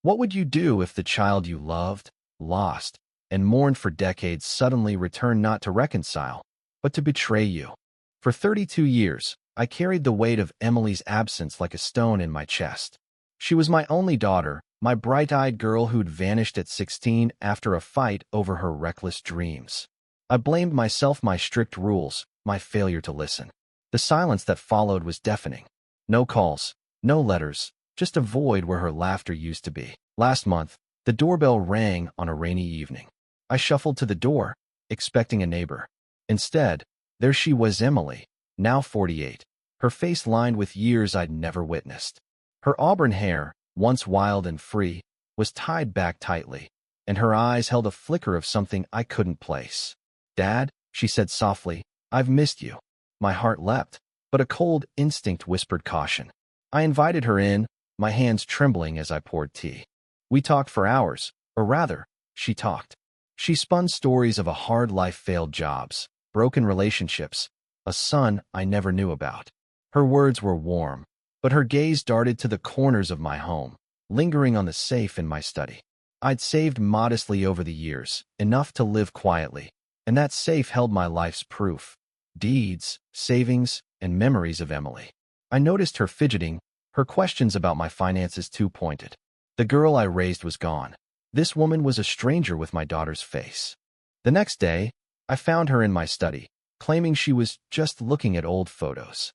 What would you do if the child you loved, lost, and mourned for decades suddenly returned not to reconcile, but to betray you? For 32 years, I carried the weight of Emily's absence like a stone in my chest. She was my only daughter, my bright-eyed girl who'd vanished at 16 after a fight over her reckless dreams. I blamed myself, my strict rules, my failure to listen. The silence that followed was deafening. No calls, no letters, just a void where her laughter used to be. Last month, the doorbell rang on a rainy evening. I shuffled to the door, expecting a neighbor. Instead, there she was, Emily, now 48, her face lined with years I'd never witnessed. Her auburn hair, once wild and free, was tied back tightly, and her eyes held a flicker of something I couldn't place. "Dad," she said softly, "I've missed you." My heart leapt, but a cold instinct whispered caution. I invited her in, my hands trembling as I poured tea. We talked for hours, or rather, she talked. She spun stories of a hard life, failed jobs, broken relationships, a son I never knew about. Her words were warm, but her gaze darted to the corners of my home, lingering on the safe in my study. I'd saved modestly over the years, enough to live quietly, and that safe held my life's proof: deeds, savings, and memories of Emily. I noticed her fidgeting, her questions about my finances too pointed. The girl I raised was gone. This woman was a stranger with my daughter's face. The next day, I found her in my study, claiming she was just looking at old photos.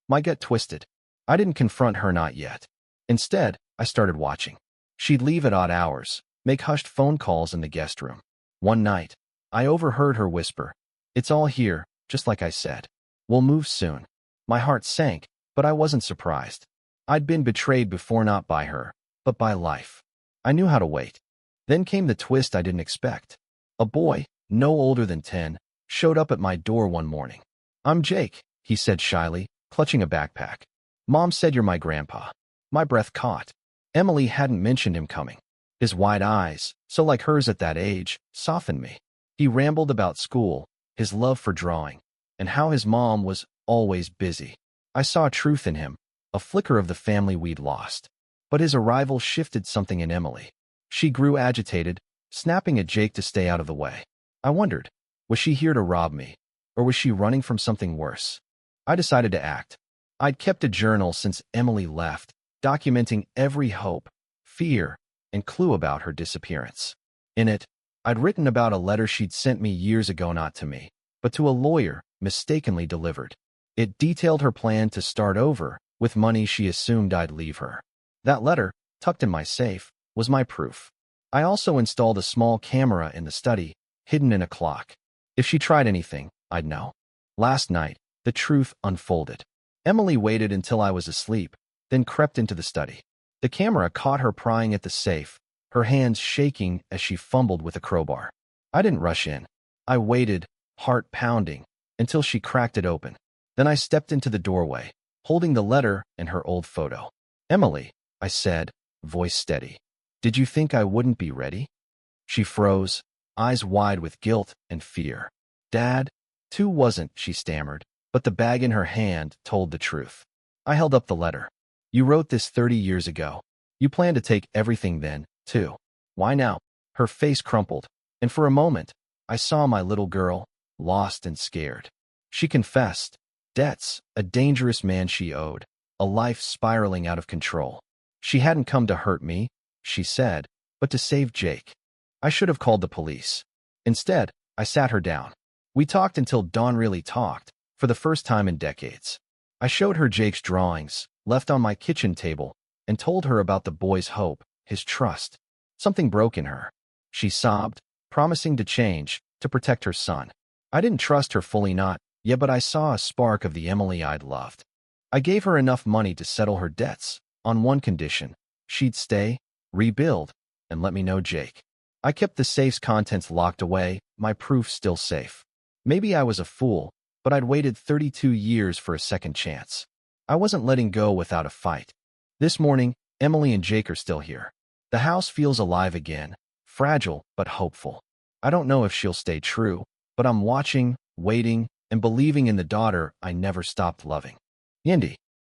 My gut twisted. I didn't confront her, not yet. Instead, I started watching. She'd leave at odd hours, make hushed phone calls in the guest room. One night, I overheard her whisper, "It's all here, just like I said. We'll move soon." My heart sank, but I wasn't surprised. I'd been betrayed before, not by her, but by life. I knew how to wait. Then came the twist I didn't expect. A boy, no older than 10, showed up at my door one morning. "I'm Jake," he said shyly, clutching a backpack. "Mom said you're my grandpa." My breath caught. Emily hadn't mentioned him coming. His wide eyes, so like hers at that age, softened me. He rambled about school, his love for drawing, and how his mom was always busy. I saw truth in him, a flicker of the family we'd lost. But his arrival shifted something in Emily. She grew agitated, snapping at Jake to stay out of the way. I wondered, was she here to rob me, or was she running from something worse? I decided to act. I'd kept a journal since Emily left, documenting every hope, fear, and clue about her disappearance. In it, I'd written about a letter she'd sent me years ago, not to me, but to a lawyer, mistakenly delivered. It detailed her plan to start over with money she assumed I'd leave her. That letter, tucked in my safe, was my proof. I also installed a small camera in the study, hidden in a clock. If she tried anything, I'd know. Last night, the truth unfolded. Emily waited until I was asleep, then crept into the study. The camera caught her prying at the safe, her hands shaking as she fumbled with a crowbar. I didn't rush in. I waited, heart pounding, until she cracked it open. Then I stepped into the doorway, holding the letter and her old photo. "Emily," I said, voice steady, "did you think I wouldn't be ready?" She froze, eyes wide with guilt and fear. "Dad, too wasn't," she stammered, but the bag in her hand told the truth. I held up the letter. "You wrote this 30 years ago. You planned to take everything then, too. Why now?" Her face crumpled, and for a moment, I saw my little girl, lost and scared. She confessed. Debts, a dangerous man she owed, a life spiraling out of control. She hadn't come to hurt me, she said, but to save Jake. I should have called the police. Instead, I sat her down. We talked until dawn, really talked, for the first time in decades. I showed her Jake's drawings, left on my kitchen table, and told her about the boy's hope, his trust. Something broke in her. She sobbed, promising to change, to protect her son. I didn't trust her fully, not yet, but I saw a spark of the Emily I'd loved. I gave her enough money to settle her debts, on one condition: she'd stay, rebuild, and let me know Jake. I kept the safe's contents locked away, my proof still safe. Maybe I was a fool, but I'd waited 32 years for a second chance. I wasn't letting go without a fight. This morning, Emily and Jake are still here. The house feels alive again, fragile but hopeful. I don't know if she'll stay true, but I'm watching, waiting, and believing in the daughter I never stopped loving. Yendi.